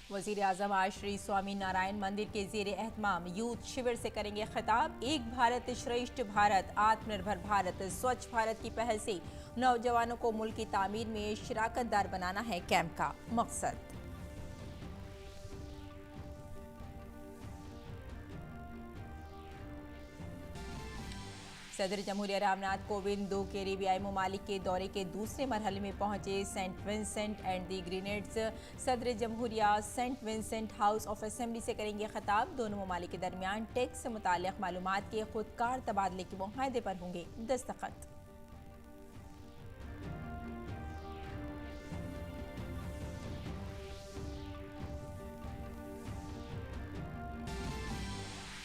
वजीर आजम आज श्री स्वामी नारायण मंदिर के जेर एहतमाम यूथ शिविर से करेंगे खिताब। एक भारत श्रेष्ठ भारत, आत्मनिर्भर भारत, स्वच्छ भारत की पहल से नौजवानों को मुल्क की तामीर में शिराकतदार बनाना है कैंप का मकसद। सदर जमहूरिया रामनाथ कोविंद 2 कैरेबियाई ममालिक के दौरे के दूसरे मरहले में पहुंचे। Saint Vincent and the Grenadines सदर जमहूरिया Saint Vincent House of Assembly से करेंगे खिताब। दोनों ममालिक के दरमियान टैक्स से मुताल्लिक मालूमात के खुदकार तबादले के मुआहदे पर होंगे दस्तखत।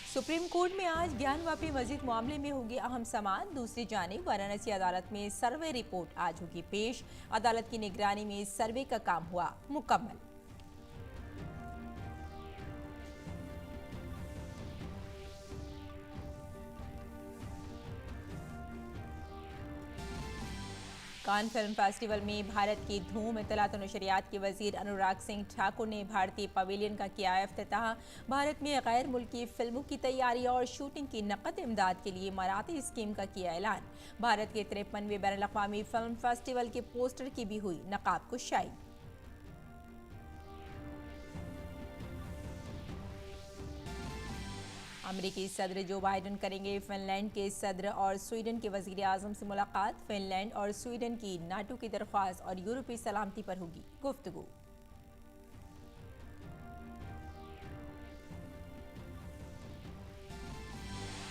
सुप्रीम कोर्ट में आज ज्ञानवापी मस्जिद मामले में होगी अहम समाअत। दूसरी जानिब वाराणसी अदालत में सर्वे रिपोर्ट आज होगी पेश। अदालत की निगरानी में सर्वे का काम हुआ मुकम्मल। कान फिल्म फेस्टिवल में भारत की धूम। इत्तलात और नशरियात के वजीर अनुराग सिंह ठाकुर ने भारतीय पवेलियन का किया इफ्तिताह। भारत में गैर मुल्की फिल्मों की तैयारी और शूटिंग की नकद इमदाद के लिए मराठी स्कीम का किया ऐलान। भारत के 53वें बैनुल अक़वामी फिल्म फेस्टिवल के पोस्टर की भी हुई नकाब कुशाई। अमेरिकी सदर जो बाइडन करेंगे फिनलैंड के सदर और स्वीडन के वजीर आजम से मुलाकात। फिनलैंड और स्वीडन की नाटो की दरख्वास्त और यूरोपीय सलामती पर होगी गुफ्तगू।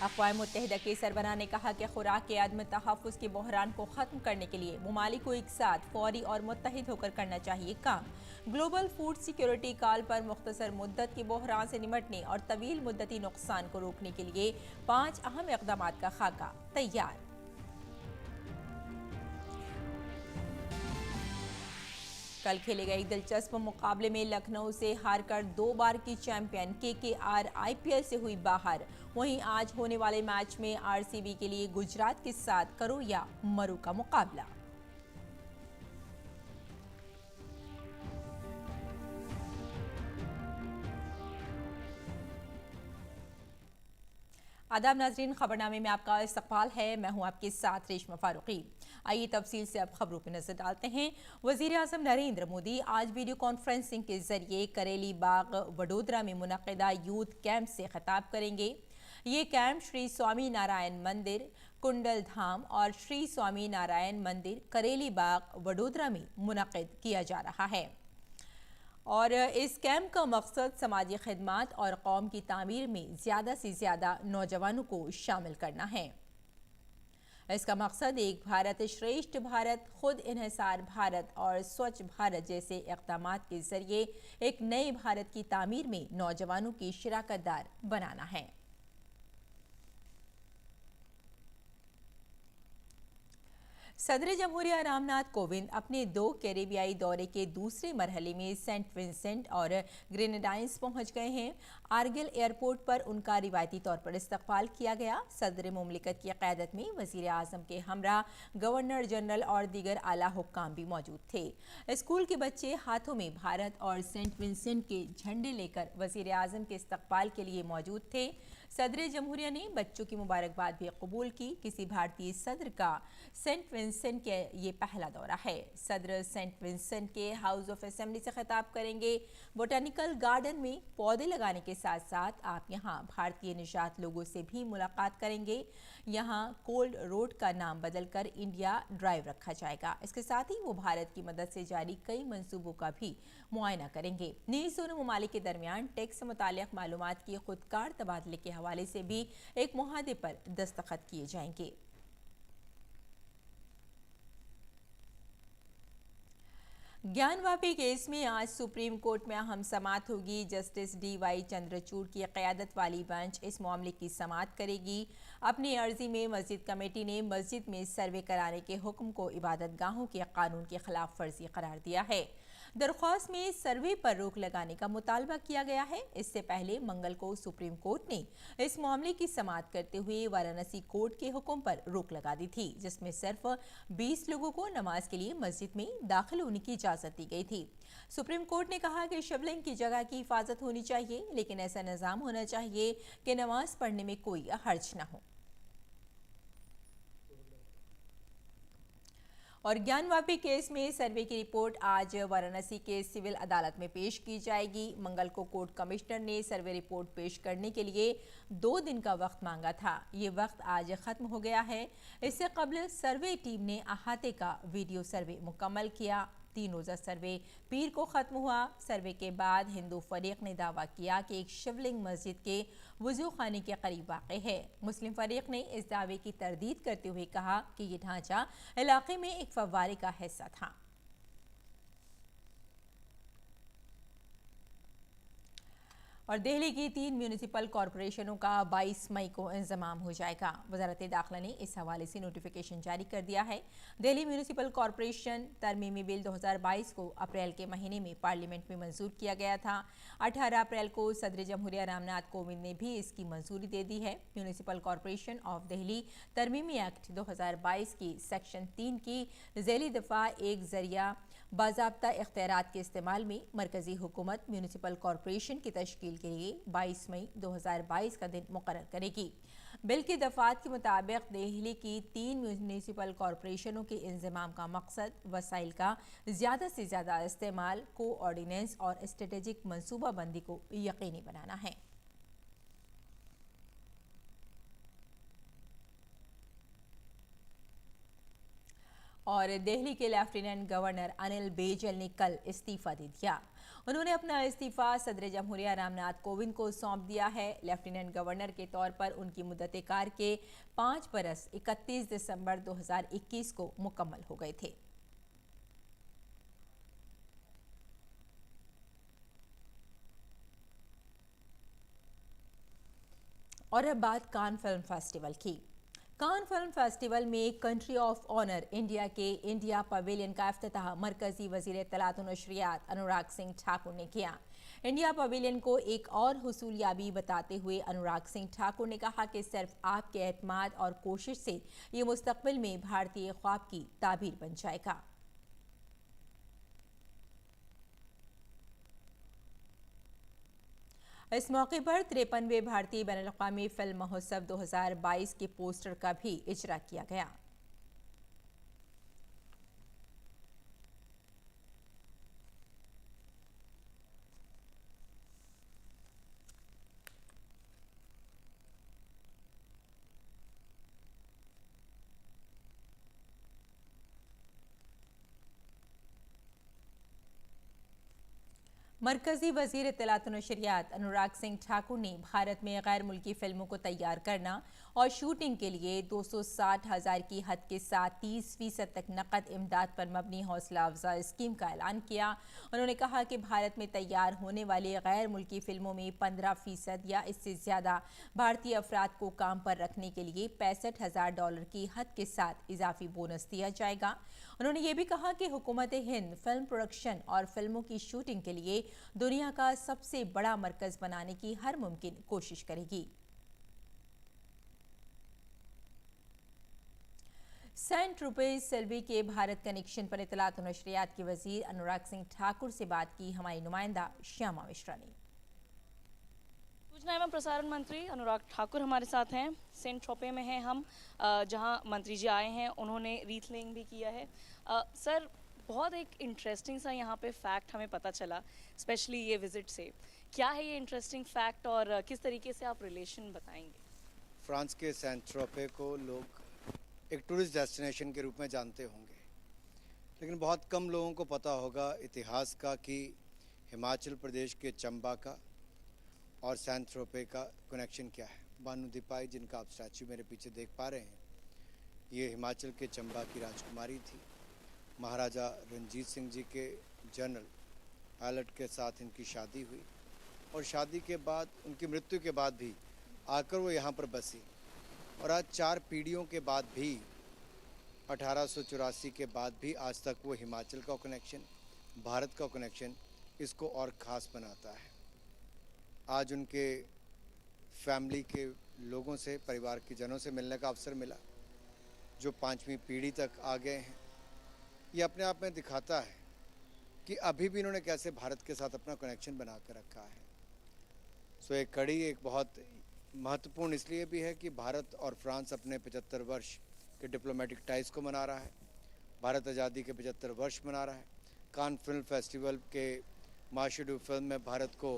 अक़वाम मुत्तहिदा के सरबराह ने कहा कि खुराक के अदम तहफ़्फ़ुज़ के बहरान को ख़त्म करने के लिए ममालिक को एक साथ फौरी और मुत्तहिद होकर करना चाहिए काम। ग्लोबल फूड सिक्योरिटी काल पर मुख्तसर मुद्दत के बहरान से निमटने और तवील मुद्दती नुकसान को रोकने के लिए 5 अहम इक़दाम का खाका तैयार। कल खेले गए एक दिलचस्प मुकाबले में लखनऊ से हारकर 2 बार की चैंपियन KKR IPL से हुई बाहर। वहीं आज होने वाले मैच में RCB के लिए गुजरात के साथ करो या मरो का मुकाबला। आदाब नाजरीन, खबरनामे में आपका इस्तकबाल है। मैं हूं आपके साथ रेशमा फारूकी। आइए तफसील से अब खबरों पर नजर डालते हैं। वजीर आजम नरेंद्र मोदी आज वीडियो कॉन्फ्रेंसिंग के जरिए करेली बाग वडोदरा में मुनक़िदा यूथ कैंप से खिताब करेंगे। ये कैंप श्री स्वामी नारायण मंदिर कुंडल धाम और श्री स्वामी नारायण मंदिर करेली बाग वडोदरा में मुनक़िद किया जा रहा है और इस कैंप का मकसद समाजी खिदमात और कौम की तामीर में ज़्यादा से ज़्यादा नौजवानों को शामिल करना है। इसका मकसद एक भारत श्रेष्ठ भारत, खुद इन्हिसार भारत और स्वच्छ भारत जैसे इक़दामात के ज़रिए एक नए भारत की तामीर में नौजवानों की शिराकतदार बनाना है। सदर जमहूरिया रामनाथ कोविंद अपने 2 कैरेबियाई दौरे के दूसरे मरहले में सेंट विंसेंट और ग्रेनेडाइंस पहुंच गए हैं। आर्गिल एयरपोर्ट पर उनका रिवायती तौर पर इस्तकबाल किया गया। सदर मुमलिकत की क़यादत में वज़ीर आज़म के हमरा गवर्नर जनरल और दीगर आला हुक्काम भी मौजूद थे। स्कूल के बच्चे हाथों में भारत और सेंट विंसेंट के झंडे लेकर वज़ीर आज़म के इस्तकबाल के लिए मौजूद थे। सदर जमहूरिया ने बच्चों की मुबारकबाद भी कबूल की। किसी भारतीय सदर का सेंट विंसेंट के ये पहला दौरा है। सदर सेंट विंसेंट के हाउस ऑफ असेंबली से खिताब करेंगे। बोटानिकल गार्डन में पौधे लगाने के साथ साथ आप यहाँ भारतीय निजात लोगों से भी मुलाकात करेंगे। यहाँ कोल्ड रोड का नाम बदलकर इंडिया ड्राइव रखा जाएगा। इसके साथ ही वो भारत की मदद से जारी कई मंसूबों का भी मुआयना करेंगे। नीज़ दोनों ममालिक के दरमियान टैक्स से मुताल्लिक़ मालूमात की खुदकार तबादले के हवाले से भी एक मुआहदे पर दस्तखत किए जाएंगे। ज्ञानवापी केस में आज सुप्रीम कोर्ट में अहम समाअत होगी। जस्टिस DY चंद्रचूड़ की क़यादत वाली बेंच इस मामले की समाअत करेगी। अपनी अर्जी में मस्जिद कमेटी ने मस्जिद में सर्वे कराने के हुक्म को इबादत गाहों के कानून की खिलाफ वर्जी करार दिया है। दरख्वास्त में सर्वे पर रोक लगाने का मुतालबा किया गया है। इससे पहले मंगल को सुप्रीम कोर्ट ने इस मामले की समाअत करते हुए वाराणसी कोर्ट के हुक्म पर रोक लगा दी थी, जिसमें सिर्फ 20 लोगों को नमाज के लिए मस्जिद में दाखिल होने की इजाजत दी गई थी। सुप्रीम कोर्ट ने कहा कि शिवलिंग की जगह की हिफाजत होनी चाहिए, लेकिन ऐसा निजाम होना चाहिए कि नमाज पढ़ने में कोई हर्ज न हो। और ज्ञानवापी केस में सर्वे की रिपोर्ट आज वाराणसी के सिविल अदालत में पेश की जाएगी। मंगल को कोर्ट कमिश्नर ने सर्वे रिपोर्ट पेश करने के लिए 2 दिन का वक्त मांगा था। ये वक्त आज खत्म हो गया है। इससे कबल सर्वे टीम ने अहाते का वीडियो सर्वे मुकम्मल किया। 3 रोज़ा सर्वे पीर को ख़त्म हुआ। सर्वे के बाद हिंदू फरीक ने दावा किया कि एक शिवलिंग मस्जिद के वुजू खाने के करीब वाक़ है। मुस्लिम फरीक ने इस दावे की तरदीद करते हुए कहा कि ये ढांचा इलाके में एक फव्वारे का हिस्सा था। और दिल्ली की 3 म्यूनिसिपल कॉरपोरेशनों का 22 मई को इंजमाम हो जाएगा। वजारत दाखिला ने इस हवाले से नोटिफिकेशन जारी कर दिया है। दिल्ली म्यूनिसिपल कॉरपोरेशन तरमीमी बिल 2022 को अप्रैल के महीने में पार्लियामेंट में मंजूर किया गया था। 18 अप्रैल को सदर जमहूरिया रामनाथ कोविंद ने भी इसकी मंजूरी दे दी है। म्यूनिसिपल कॉरपोरेशन ऑफ दिल्ली तरमीमी एक्ट 2022 की सेक्शन 3 की ज़ैली दफ़ा एक जरिया बाज़ाब्ता इख्तियारात के इस्तेमाल में मरकजी हुकूमत म्यूनिसिपल कॉरपोरेशन की तश्कील के लिए 22 मई 2022 का दिन मुकर्रर करेगी। बिल की दफ़ात के मुताबिक दिल्ली की 3 म्यूनिसिपल कॉरपोरेशनों के इंज़माम का मकसद वसाइल का ज़्यादा से ज़्यादा इस्तेमाल, कोऑर्डिनेंस और स्ट्रेटेजिक मनसूबाबंदी को यकीनी बनाना है। और दिल्ली के लेफ्टिनेंट गवर्नर अनिल बैजल ने कल इस्तीफा दे दिया। उन्होंने अपना इस्तीफा सदर जमहूरिया रामनाथ कोविंद को सौंप दिया है। लेफ्टिनेंट गवर्नर के तौर पर उनकी मुद्दत कार के 5 बरस 31 दिसंबर 2021 को मुकम्मल हो गए थे। और अब बात कान फिल्म फेस्टिवल की। कान फिल्म फेस्टिवल में कंट्री ऑफ ऑनर इंडिया के इंडिया पवेलियन का इफ्तिताह मरकजी वजीर इत्तलात और नशरियात अनुराग सिंह ठाकुर ने किया। इंडिया पवेलियन को एक और हुसूलियाबी बताते हुए अनुराग सिंह ठाकुर ने कहा कि सिर्फ आपके एतमाद और कोशिश से ये मुस्तकबिल में भारतीय ख्वाब की ताबीर बन जाएगा। इस मौके पर 53वें भारतीय बैनुल-अक़वामी फिल्म महोत्सव 2022 के पोस्टर का भी इजरा किया गया। मरकजी वजीर इत्तलात और नशरियात अनुराग सिंह ठाकुर ने भारत में गैर मुल्की फिल्मों को तैयार करना और शूटिंग के लिए 260,000 की हद के साथ 30% तक नकद इमदाद पर मबनी हौसला अफजा स्कीम का ऐलान किया। उन्होंने कहा कि भारत में तैयार होने वाली गैर मुल्की फिल्मों में 15% या इससे ज़्यादा भारतीय अफराद को काम पर रखने के लिए $65,000 की हद के साथ इजाफी बोनस दिया जाएगा। उन्होंने ये भी कहा कि हुकूमत हिंद फिल्म प्रोडक्शन और फिल्मों की शूटिंग के लिए दुनिया का सबसे बड़ा मरकज बनाने की हर मुमकिन कोशिश करेगी। सेंट ट्रूपेज सेल्वी के भारत कनेक्शन पर इत्तलात और नशरियात के वजीर अनुराग सिंह ठाकुर से बात की हमारी नुमाइंदा श्यामा मिश्रा ने। सूचना एवं प्रसारण मंत्री अनुराग ठाकुर हमारे साथ हैं। सेंट ट्रोपे में हैं हम, जहां मंत्री जी आए हैं। उन्होंने रीथ लेइंग भी किया है। सर, बहुत एक इंटरेस्टिंग सा यहाँ पे फैक्ट हमें पता चला, स्पेशली ये विजिट से। क्या है ये इंटरेस्टिंग फैक्ट और किस तरीके से आप रिलेशन बताएंगे? फ्रांस के सेंट ट्रोपे को लोग एक टूरिस्ट डेस्टिनेशन के रूप में जानते होंगे, लेकिन बहुत कम लोगों को पता होगा इतिहास का कि हिमाचल प्रदेश के चंबा का और सेंट ट्रोपे का कनेक्शन क्या है। बानू दीपाई, जिनका आप स्टैचू मेरे पीछे देख पा रहे हैं, ये हिमाचल के चंबा की राजकुमारी थी। महाराजा रंजीत सिंह जी के जनरल पायलट के साथ इनकी शादी हुई और शादी के बाद, उनकी मृत्यु के बाद भी आकर वो यहाँ पर बसी और आज 4 पीढ़ियों के बाद भी, 1884 के बाद भी आज तक वो हिमाचल का कनेक्शन, भारत का कनेक्शन इसको और ख़ास बनाता है। आज उनके फैमिली के लोगों से, परिवार के जनों से मिलने का अवसर मिला, जो 5वीं पीढ़ी तक आ गए हैं। ये अपने आप में दिखाता है कि अभी भी इन्होंने कैसे भारत के साथ अपना कनेक्शन बना कर रखा है। सो एक कड़ी एक बहुत महत्वपूर्ण इसलिए भी है कि भारत और फ्रांस अपने 75 वर्ष के डिप्लोमेटिक टाइज को मना रहा है। भारत आज़ादी के 75 वर्ष मना रहा है। कान फिल्म फेस्टिवल के माशेडू फिल्म में भारत को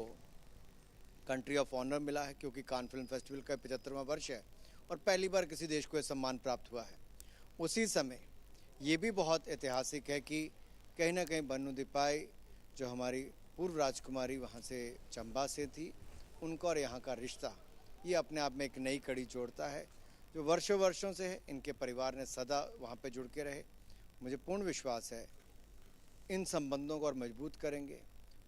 कंट्री ऑफ ऑनर मिला है, क्योंकि कान फिल्म फेस्टिवल का 75वां वर्ष है और पहली बार किसी देश को यह सम्मान प्राप्त हुआ है। उसी समय ये भी बहुत ऐतिहासिक है कि कहीं ना कहीं बन्नू दीपाई, जो हमारी पूर्व राजकुमारी वहाँ से चंबा से थी, उनका और यहाँ का रिश्ता ये अपने आप में एक नई कड़ी जोड़ता है, जो वर्षों वर्षों से है। इनके परिवार ने सदा वहाँ पे जुड़ के रहे। मुझे पूर्ण विश्वास है इन संबंधों को और मजबूत करेंगे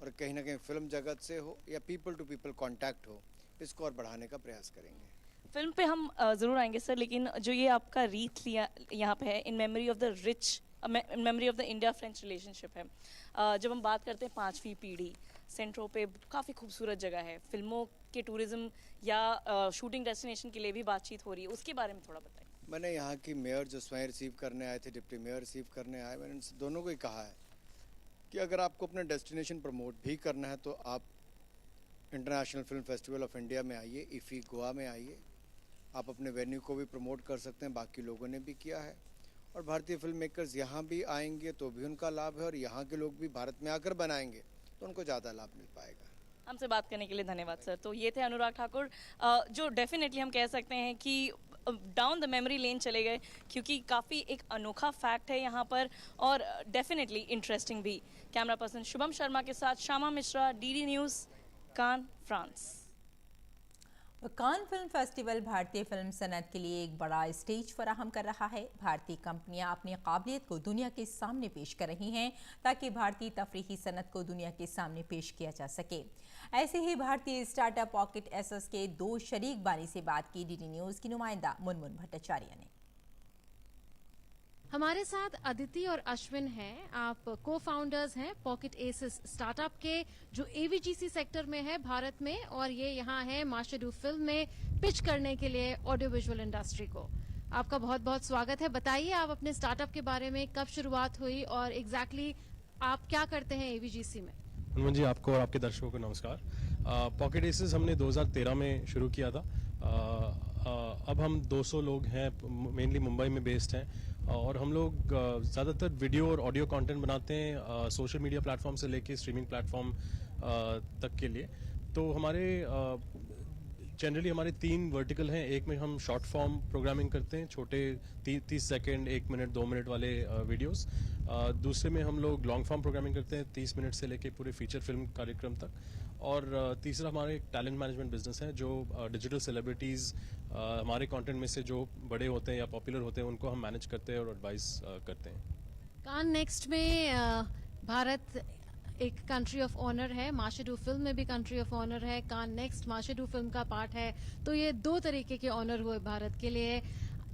और कहीं ना कहीं फिल्म जगत से हो या पीपल टू पीपल कांटेक्ट हो, इसको और बढ़ाने का प्रयास करेंगे। फिल्म पे हम ज़रूर आएंगे सर, लेकिन जो ये आपका रीथ लिया यहाँ पे है, in memory of the rich, in memory of the India French relationship है। जब हम बात करते हैं 5वीं पीढ़ी, सेंट ट्रोपे काफ़ी खूबसूरत जगह है, फिल्मों के टूरिज्म या शूटिंग डेस्टिनेशन के लिए भी बातचीत हो रही है, उसके बारे में थोड़ा बताइए। मैंने यहाँ की मेयर जो स्वयं रिसीव करने आए थे, डिप्टी मेयर रिसीव करने आए, मैंने उनसे दोनों को ही कहा है कि अगर आपको अपना डेस्टिनेशन प्रमोट भी करना है तो आप international film festival of India में आइए, इफ़ी गोवा में आइए। आप अपने वेन्यू को भी प्रमोट कर सकते हैं, बाकी लोगों ने भी किया है। और भारतीय फिल्म मेकर्स यहाँ भी आएंगे तो भी उनका लाभ है, और यहाँ के लोग भी भारत में आकर बनाएंगे तो उनको ज़्यादा लाभ मिल पाएगा। हमसे बात करने के लिए धन्यवाद सर। तो ये थे अनुराग ठाकुर, जो डेफिनेटली हम कह सकते हैं कि डाउन द मेमोरी लेन चले गए, क्योंकि काफ़ी एक अनोखा फैक्ट है यहाँ पर और डेफिनेटली इंटरेस्टिंग भी। कैमरा पर्सन शुभम शर्मा के साथ श्यामा मिश्रा, डीडी न्यूज़, कान, फ्रांस। कान फिल्म फेस्टिवल भारतीय फिल्म सनत के लिए एक बड़ा स्टेज फराहम कर रहा है। भारतीय कंपनियां अपनी काबिलियत को दुनिया के सामने पेश कर रही हैं ताकि भारतीय तफरीही सनत को दुनिया के सामने पेश किया जा सके। ऐसे ही भारतीय स्टार्टअप पॉकेट एसेस के 2 शरीक बानी से बात की डीडी न्यूज़ की नुमाइंदा मुनमुन भट्टाचार्य ने। हमारे साथ अदिति और अश्विन हैं। आप को फाउंडर्स हैं पॉकेट एसेस स्टार्टअप के, जो एवीजीसी सेक्टर में है भारत में, और ये यहाँ है माशेडू फिल्म में पिच करने के लिए ऑडियो विजुअल इंडस्ट्री को। आपका बहुत बहुत स्वागत है। बताइए आप अपने स्टार्टअप के बारे में, कब शुरुआत हुई और एग्जैक्टली आप क्या करते हैं एवीजीसी में? हनुमान जी, आपको और आपके दर्शकों को नमस्कार। पॉकेट एसेस हमने 2013 में शुरू किया था। अब हम 200 लोग हैं, मेनली मुंबई में बेस्ड हैं, और हम लोग ज़्यादातर वीडियो और ऑडियो कंटेंट बनाते हैं सोशल मीडिया प्लेटफॉर्म से लेके स्ट्रीमिंग प्लेटफॉर्म तक के लिए। तो हमारे जनरली हमारे 3 वर्टिकल हैं। एक में हम शॉर्ट फॉर्म प्रोग्रामिंग करते हैं, छोटे 30 सेकंड, 1 मिनट, 2 मिनट वाले वीडियोस। दूसरे में हम लोग लॉन्ग फॉर्म प्रोग्रामिंग करते हैं, 30 मिनट से लेके पूरे फीचर फिल्म कार्यक्रम तक। और तीसरा हमारे एक टैलेंट मैनेजमेंट बिजनेस है, जो डिजिटल सेलिब्रिटीज़ हमारे कंटेंट में से जो बड़े होते हैं या पॉपुलर होते हैं उनको हम मैनेज करते हैं और एडवाइस करते हैं। कान नेक्स्ट में भारत एक कंट्री ऑफ ऑनर है, माशेडू फिल्म में भी कंट्री ऑफ ऑनर है, कान नेक्स्ट माशेडू फिल्म का पार्ट है, तो ये 2 तरीके के ऑनर हुए भारत के लिए।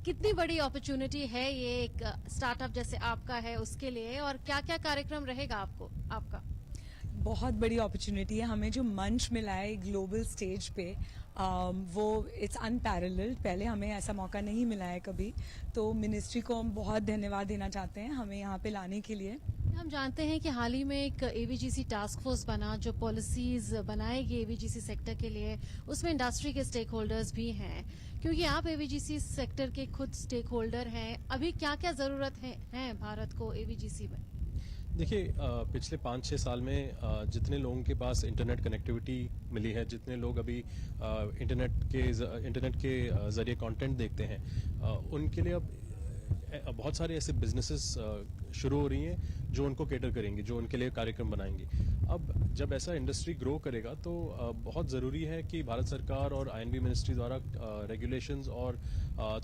कितनी बड़ी अपॉर्चुनिटी है ये एक स्टार्टअप जैसे आपका है उसके लिए, और क्या क्या कार्यक्रम रहेगा आपका? बहुत बड़ी अपॉर्चुनिटी है। हमें जो मंच मिला है ग्लोबल स्टेज पे, वो इट्स अनपैरेलल्ड। पहले हमें ऐसा मौका नहीं मिला है कभी, तो मिनिस्ट्री को हम बहुत धन्यवाद देना चाहते हैं हमें यहाँ पे लाने के लिए। हम जानते हैं कि हाल ही में एक एवीजीसी टास्क फोर्स बना जो पॉलिसीज बनाएगी एवीजीसी सेक्टर के लिए, उसमें इंडस्ट्री के स्टेक होल्डर्स भी हैं। क्योंकि आप एवीजीसी सेक्टर के खुद स्टेक होल्डर हैं, अभी क्या क्या ज़रूरत है भारत को एवीजीसी में? देखिए, पिछले 5-6 साल में जितने लोगों के पास इंटरनेट कनेक्टिविटी मिली है, जितने लोग अभी इंटरनेट के ज़रिए कंटेंट देखते हैं, उनके लिए अब बहुत सारे ऐसे बिजनेसेस शुरू हो रही हैं जो उनको केटर करेंगे, जो उनके लिए कार्यक्रम बनाएंगे। अब जब ऐसा इंडस्ट्री ग्रो करेगा तो बहुत ज़रूरी है कि भारत सरकार और आईएनबी मिनिस्ट्री द्वारा रेगुलेशंस और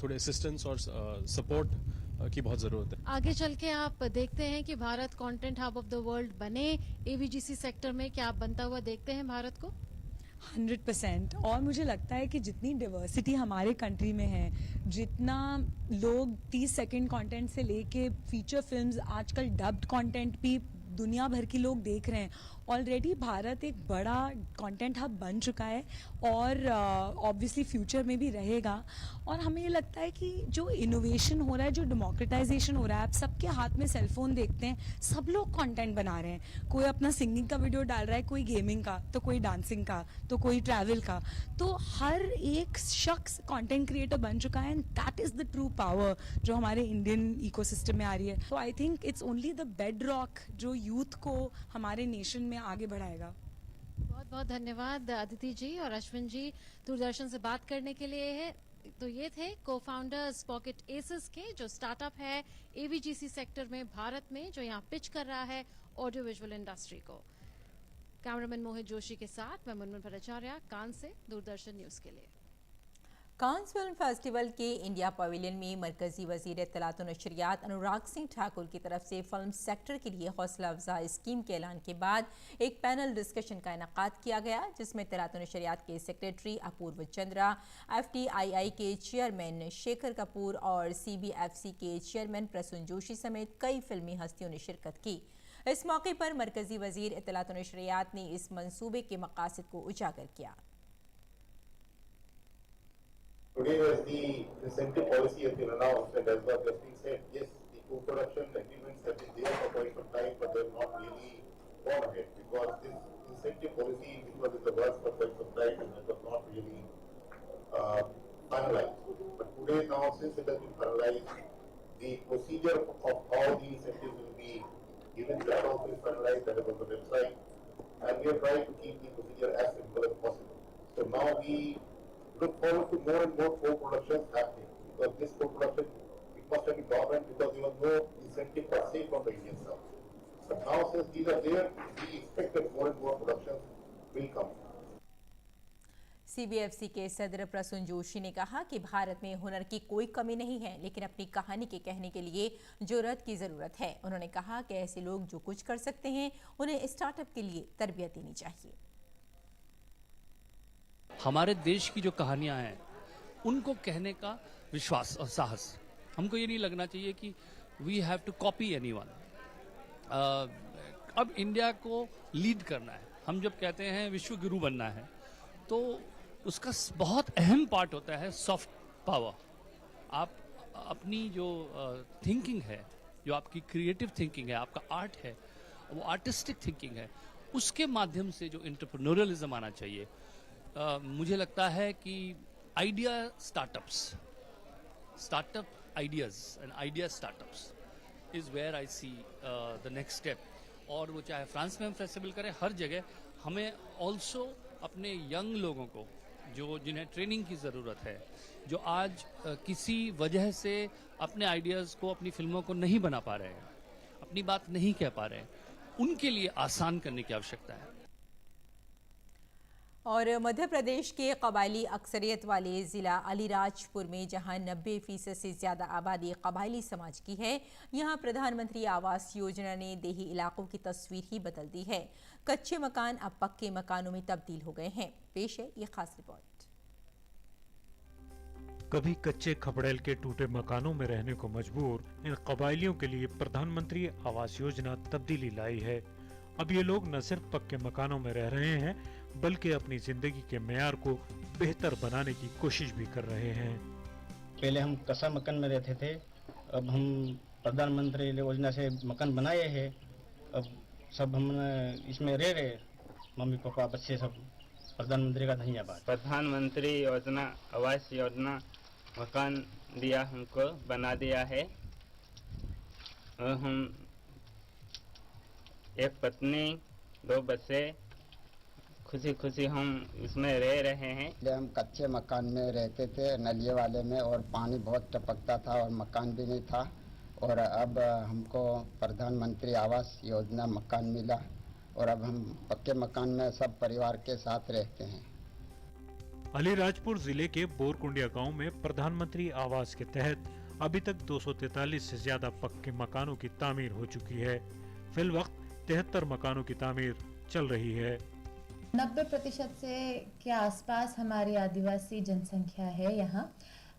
थोड़े असिस्टेंस और सपोर्ट की बहुत ज़रूरत है। आगे चल के आप देखते हैं कि Bharat content hub of the world बने एवीजीसी सेक्टर में, क्या आप बनता हुआ देखते हैं भारत को? 100%। और मुझे लगता है कि जितनी डाइवर्सिटी हमारे कंट्री में है, जितना लोग 30 सेकंड कंटेंट से लेके फीचर फिल्म्स, आजकल डब्ड कंटेंट भी दुनिया भर के लोग देख रहे हैं। ऑलरेडी भारत एक बड़ा कंटेंट हब बन चुका है और ऑब्वियसली फ्यूचर में भी रहेगा। और हमें ये लगता है कि जो इनोवेशन हो रहा है, जो डेमोक्रेटाइजेशन हो रहा है, आप सबके हाथ में सेलफोन देखते हैं, सब लोग कंटेंट बना रहे हैं। कोई अपना सिंगिंग का वीडियो डाल रहा है, कोई गेमिंग का, तो कोई डांसिंग का, तो कोई ट्रैवल का। तो हर एक शख्स कंटेंट क्रिएटर बन चुका है and that is the true power जो हमारे इंडियन इकोसिस्टम में आ रही है। तो I think it's only the bed rock जो यूथ को हमारे नेशन में आगे बढ़ाएगा। बहुत बहुत धन्यवाद अदिति जी और अश्विन जी दूरदर्शन से बात करने के लिए है। तो ये थे को फाउंडर्स पॉकेट एसेस के, जो स्टार्टअप है एवीजीसी सेक्टर में भारत में, जो यहाँ पिच कर रहा है ऑडियो विजुअल इंडस्ट्री को। कैमरामैन मोहित जोशी के साथ मैं मुनमुन भट्टाचार्य, कान से दूरदर्शन न्यूज के लिए। कांस फिल्म फेस्टिवल के इंडिया पवेलियन में मरकजी वजीर इत्तलात और नशरियात अनुराग सिंह ठाकुर की तरफ से फिल्म सेक्टर के लिए हौसला अफजा स्कीम के ऐलान के बाद एक पैनल डिस्कशन का इनेकाद किया गया, जिसमें इत्तलात और नशरियात के सेक्रेटरी अपूर्व चंद्रा, FTII के चेयरमैन शेखर कपूर और CBFC के चेयरमैन प्रसून जोशी समेत कई फिल्मी हस्तियों ने शिरकत की। इस मौके पर मरकजी वजीर इत्तलात और नशरियात ने इस मंसूबे के मकासद को उजागर किया। Today, as the incentive policy has been announced, and as what has been said, yes, the co-production agreements have been there for quite some time, but they have not really gone ahead because this incentive policy, which was in the works for quite some time, and it was not really finalized. But today, now, since it has been finalized, the procedure of how the incentives will be given, that also is finalized, that is on the website, and we are trying to keep the procedure as simple as possible. So now we look forward to more and more co-productions happening, because this co-production, it must have been dormant because there was no incentive per se from the Indian South. But now since these are there, we expect that more and more productions will come. CBFC के सदर प्रसून जोशी ने कहा कि भारत में हुनर की कोई कमी नहीं है, लेकिन अपनी कहानी के कहने के लिए जुर्रत की ज़रूरत है। उन्होंने कहा कि ऐसे लोग जो कुछ कर सकते हैं, उन्हें स्टार्टअप के लिए तरबियत देनी चाहिए। हमारे देश की जो कहानियां हैं उनको कहने का विश्वास और साहस, हमको ये नहीं लगना चाहिए कि we have to copy anyone. अब इंडिया को लीड करना है। हम जब कहते हैं विश्व गुरु बनना है, तो उसका बहुत अहम पार्ट होता है सॉफ्ट पावर। आप अपनी जो थिंकिंग है, जो आपकी क्रिएटिव थिंकिंग है, आपका आर्ट है, वो आर्टिस्टिक थिंकिंग है, उसके माध्यम से जो एंटरप्रेन्योरियलिज्म आना चाहिए। मुझे लगता है कि idea startup ideas and idea startups is where I see the next step. और वो चाहे फ्रांस में हम फेस्टिवल करें, हर जगह हमें ऑल्सो अपने यंग लोगों को, जो जिन्हें ट्रेनिंग की ज़रूरत है, जो आज किसी वजह से अपने आइडियाज़ को, अपनी फिल्मों को नहीं बना पा रहे हैं, अपनी बात नहीं कह पा रहे हैं, उनके लिए आसान करने की आवश्यकता है। और मध्य प्रदेश के कबायली अक्सरियत वाले ज़िला अलीराजपुर में, जहां 90% से ज़्यादा आबादी कबायली समाज की है, यहां प्रधानमंत्री आवास योजना ने देही इलाकों की तस्वीर ही बदल दी है। कच्चे मकान अब पक्के मकानों में तब्दील हो गए हैं। पेश है ये खास रिपोर्ट। कभी कच्चे खपड़ेल के टूटे मकानों में रहने को मजबूर इन कबायलियों के लिए प्रधानमंत्री आवास योजना तब्दीली लाई है। अब ये लोग न सिर्फ पक्के मकानों में रह रहे हैं, बल्कि अपनी जिंदगी के मेयार को बेहतर बनाने की कोशिश भी कर रहे हैं। पहले हम कच्चा मकान में रहते थे, अब हम प्रधानमंत्री योजना से मकान बनाए हैं। अब सब हम इसमें रह रहे, मम्मी पापा बच्चे सब। प्रधानमंत्री का धन्यवाद। प्रधानमंत्री योजना आवास योजना मकान दिया, हमको बना दिया है। हम एक पत्नी, 2 बच्चे, खुशी खुशी हम इसमें रह रहे हैं। हम कच्चे मकान में रहते थे, नलिये वाले में, और पानी बहुत टपकता था और मकान भी नहीं था। और अब हमको प्रधानमंत्री आवास योजना मकान मिला और अब हम पक्के मकान में सब परिवार के साथ रहते हैं। अलीराजपुर जिले के बोरकुंडिया गांव में प्रधानमंत्री आवास के तहत अभी तक 243 से ज्यादा पक्के मकानों की तामीर हो चुकी है। फिलवक्त 73 मकानों की तामीर चल रही है। 90% से के आसपास हमारी आदिवासी जनसंख्या है यहाँ।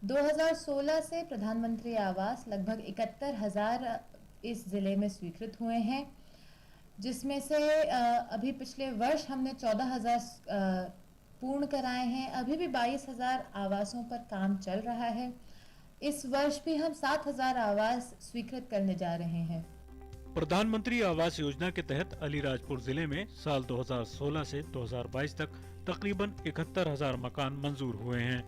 2016 से प्रधानमंत्री आवास लगभग 71,000 इस जिले में स्वीकृत हुए हैं। जिसमें से अभी पिछले वर्ष हमने 14,000 पूर्ण कराए हैं। अभी भी 22,000 आवासों पर काम चल रहा है। इस वर्ष भी हम 7,000 आवास स्वीकृत करने जा रहे हैं। प्रधानमंत्री आवास योजना के तहत अलीराजपुर जिले में साल 2016 से 2022 तक तकरीबन 71,000 मकान मंजूर हुए हैं,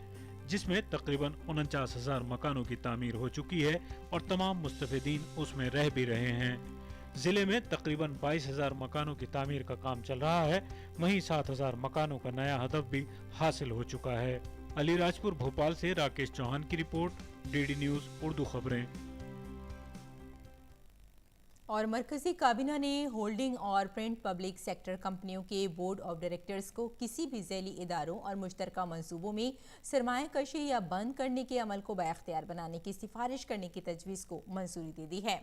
जिसमें तकरीबन 49,000 मकानों की तामीर हो चुकी है और तमाम मुस्तफिदीन उसमें रह भी रहे हैं। जिले में तकरीबन 22,000 मकानों की तामीर का काम चल रहा है, वहीं 7,000 मकानों का नया हदफ भी हासिल हो चुका है। अलीराजपुर भोपाल से राकेश चौहान की रिपोर्ट, डीडी न्यूज उर्दू खबरें। और मरकजी काबीना ने होल्डिंग और प्रिंट पब्लिक सेक्टर कंपनियों के बोर्ड ऑफ डायरेक्टर्स को किसी भी झैली इदारों और मुश्तरका मंसूबों में सरमायाकशी या बंद करने के अमल को बाख्तियार बनाने की सिफारिश करने की तजवीज़ को मंजूरी दे दी है।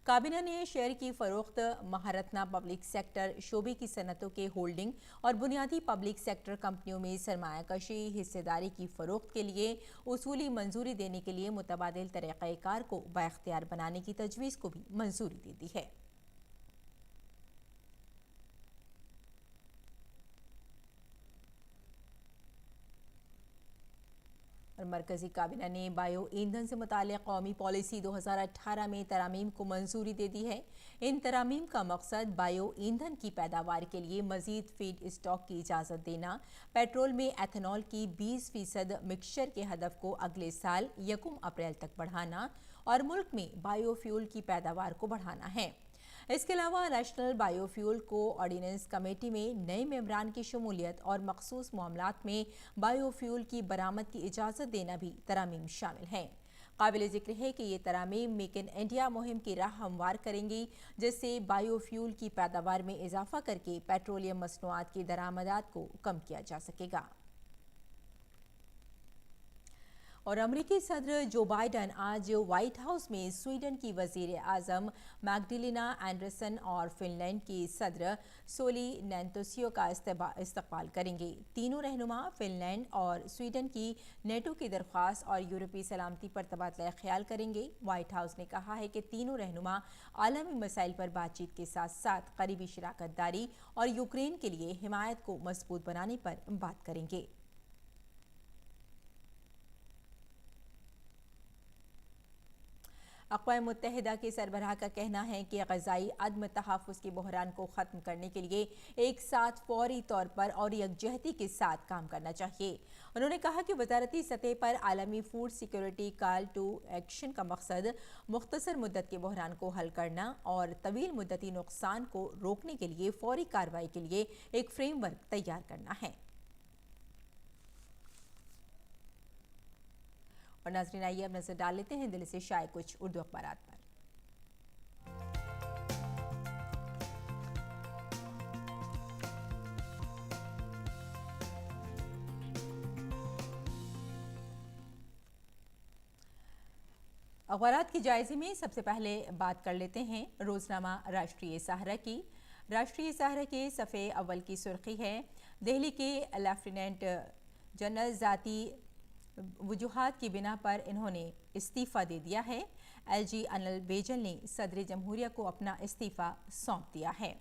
काबीना ने शेयर की फ़रोख्त, महारत्ना पब्लिक सेक्टर शोबे की सनतों के होल्डिंग और बुनियादी पब्लिक सेक्टर कंपनियों में सरमायाकशी हिस्सेदारी की फ़रोख्त के लिए उसूली मंजूरी देने के लिए मुतबादिल तरीक़ाकार को बाख्तियार बनाने की तजवीज़ को भी मंजूरी दे दी है। और मरकजी काबीना ने बायो ईंधन से मुताल्लिक़ कौमी पॉलिसी 2018 में तरामीम को मंजूरी दे दी है। इन तरामीम का मकसद बायो ईंधन की पैदावार के लिए मज़ीद फीड स्टॉक की इजाज़त देना, पेट्रोल में एथनॉल की 20% मिक्सचर के हदफ को अगले साल 1 अप्रैल तक बढ़ाना और मुल्क में बायोफ्यूल की पैदावार को बढ़ाना है। इसके अलावा नेशनल बायोफ्यूल कोऑर्डिनेंस कमेटी में नए मेंबरान की शमूलियत और मखसूस मामलात में बायोफ्यूल की बरामद की इजाज़त देना भी तरामीम शामिल हैं। काबिल ज़िक्र है कि ये तरामीम मेक इन इंडिया मुहिम की राह हमवार करेंगी, जिससे बायोफ्यूल की पैदावार में इजाफा करके पेट्रोलियम मसनूआत की दरामदात को कम किया जा सकेगा। और अमरीकी सदर जो बाइडन आज व्हाइट हाउस में स्वीडन की वज़ीर आज़म मैग्डलेना एंडरसन और फिनलैंड की सदर सोली नैंतोसियो का इस्तकबाल करेंगे। तीनों रहनुमा फिनलैंड और स्वीडन की नेटो की दरख्वास्त और यूरोपीय सलामती पर तबादला ख्याल करेंगे। व्हाइट हाउस ने कहा है कि तीनों रहनुमा आलमी मसाइल पर बातचीत के साथ साथ करीबी शराकत दारी और यूक्रेन के लिए हिमायत को मजबूत बनाने पर बात करेंगे। अक़वाम मुत्तहिदा के सरबराह का कहना है कि ग़ज़ाई अदम तहफ़्फ़ुज़ के बहरान को ख़त्म करने के लिए एक साथ फ़ौरी तौर पर और यकजहती के साथ काम करना चाहिए। उन्होंने कहा कि वज़ारती सतह पर आलमी food security call to action का मकसद मुख्तसर मुद्दत के बहरान को हल करना और तवील मुद्दती नुकसान को रोकने के लिए फ़ौरी कार्रवाई के लिए एक फ्रेमवर्क तैयार करना है। और नाज़रीन, आइए अब नजर डाल लेते हैं दिल्ली से शाये कुछ उर्दू अखबारात पर। अखबारात के जायजे में सबसे पहले बात कर लेते हैं रोजनामा राष्ट्रीय सहारा की। राष्ट्रीय सहारा के सफ़े अव्वल की सुर्खी है, दिल्ली के लेफ्टिनेंट जनरल ज़ाती वजूहात की बिना पर इन्होंने इस्तीफ़ा दे दिया है। एलजी अनिल बैजल ने सदर जमहूरिया को अपना इस्तीफ़ा सौंप दिया है।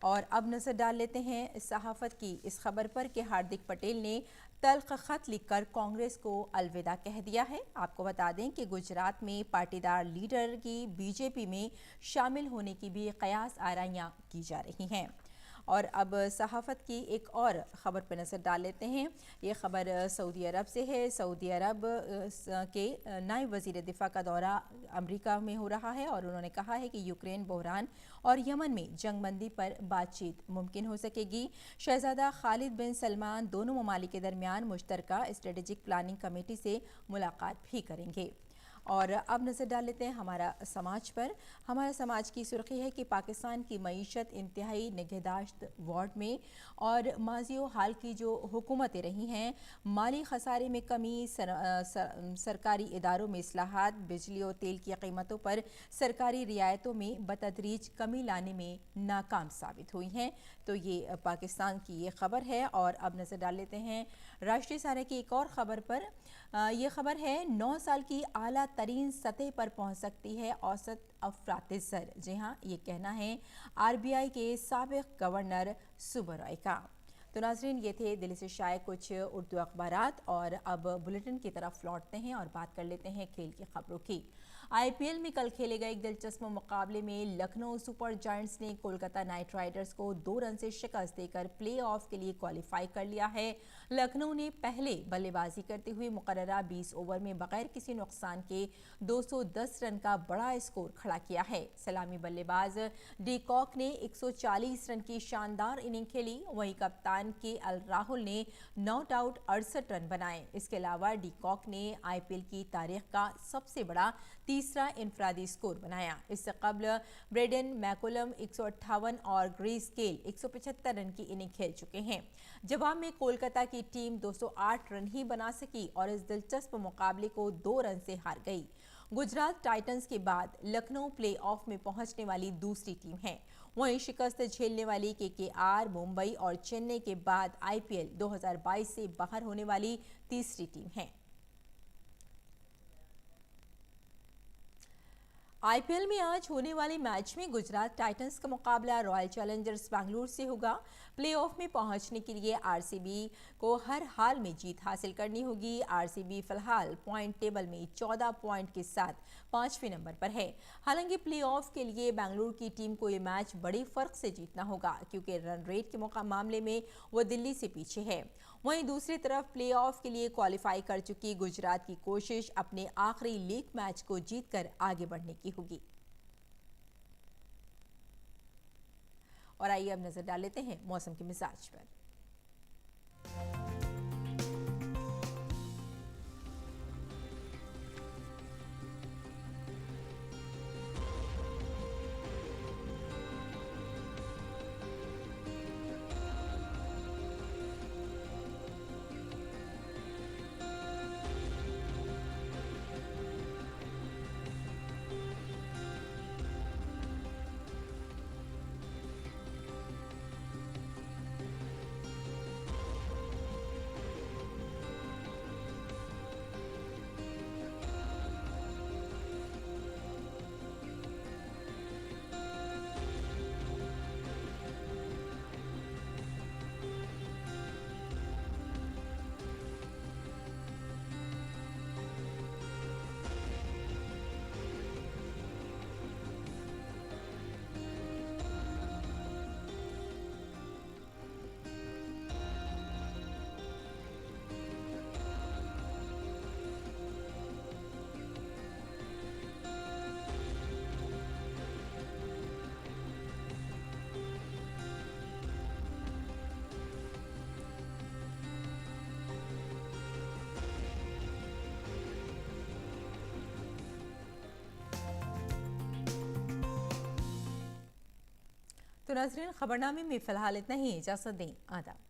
और अब नज़र डाल लेते हैं सहाफ़त की इस खबर पर कि हार्दिक पटेल ने तल्ख़ ख़त लिखकर कांग्रेस को अलविदा कह दिया है। आपको बता दें कि गुजरात में पाटीदार लीडर की बीजेपी में शामिल होने की भी क़यास आराइयाँ की जा रही हैं। और अब सहाफ़त की एक और ख़बर पर नज़र डाल लेते हैं। ये ख़बर सऊदी अरब से है। सऊदी अरब के नायब वज़ीर दिफ़ा का दौरा अमेरिका में हो रहा है और उन्होंने कहा है कि यूक्रेन बहरान और यमन में जंगबंदी पर बातचीत मुमकिन हो सकेगी। शहज़ादा खालिद बिन सलमान दोनों ममालिक के दरमियान मुश्तरका स्ट्रेटेजिक प्लानिंग कमेटी से मुलाकात भी करेंगे। और अब नज़र डाल लेते हैं हमारा समाज पर। हमारा समाज की सुर्खी है कि पाकिस्तान की मईशत इंतहाई निगहदाश्त वार्ड में और माज़ी हाल की जो हुकूमतें रही हैं, माली खसारे में कमी, सरकारी इदारों में इस्लाहात, बिजली और तेल की कीमतों पर सरकारी रियायतों में बतदरीज कमी लाने में नाकाम साबित हुई हैं। तो ये पाकिस्तान की ये खबर है। और अब नज़र डाल लेते हैं राष्ट्रीय सहारा की एक और ख़बर पर। यह खबर है 9 साल की आला तरीन सतह पर पहुंच सकती है औसत अफरातज़र। जी हाँ, ये कहना है आरबीआई के साबिक गवर्नर सुब्बा रॉय का। तो नाज़रीन, ये थे दिल्ली से शाये कुछ उर्दू अखबारात और अब बुलेटिन की तरफ लौटते हैं और बात कर लेते हैं खेल की खबरों की। आईपीएल में कल खेले गए एक दिलचस्प मुकाबले में लखनऊ सुपर जायंट्स ने कोलकाता नाइट राइडर्स को 2 रन से शिकस्त देकर प्लेऑफ के लिए क्वालिफाई कर लिया है। लखनऊ ने पहले बल्लेबाजी करते हुए मुकर्ररा 20 ओवर में बगैर किसी नुकसान के 210 रन का बड़ा स्कोर खड़ा किया है। सलामी बल्लेबाज डी कॉक ने 140 रन की शानदार इनिंग खेली, वहीं कप्तान के अल राहुल ने नॉट आउट 68 रन बनाए। इसके अलावा डी कॉक ने आईपीएल की तारीख का सबसे बड़ा तीसरा इनफरादी स्कोर बनाया। इससे कबल ब्रेडन मैकुलम 158 और ग्रेस गेल 175 रन की इनिंग खेल चुके हैं। जवाब में कोलकाता की टीम 208 रन ही बना सकी और इस दिलचस्प मुकाबले को 2 रन से हार गई। गुजरात टाइटंस के बाद लखनऊ प्लेऑफ में पहुंचने वाली दूसरी टीम है। वहीं शिकस्त झेलने वाली केकेआर, मुंबई और चेन्नई के बाद आईपीएल 2022 से बाहर होने वाली तीसरी टीम है। आईपीएल में आज होने वाले मैच में गुजरात टाइटंस का मुकाबला रॉयल चैलेंजर्स बैंगलोर से होगा। प्लेऑफ में पहुंचने के लिए आरसीबी को हर हाल में जीत हासिल करनी होगी। आरसीबी फिलहाल पॉइंट टेबल में 14 पॉइंट के साथ 5वें नंबर पर है। हालांकि प्लेऑफ के लिए बैंगलोर की टीम को ये मैच बड़े फर्क से जीतना होगा, क्योंकि रन रेट के मामले में वो दिल्ली से पीछे है। वहीं दूसरी तरफ प्लेऑफ के लिए क्वालिफाई कर चुकी गुजरात की कोशिश अपने आखिरी लीग मैच को जीतकर आगे बढ़ने की होगी। और आइए अब नजर डाल लेते हैं मौसम के मिजाज पर। तो नाज़रीन, खबरनामे में फिलहाल इतना ही। इजाज़त दें। आदाब।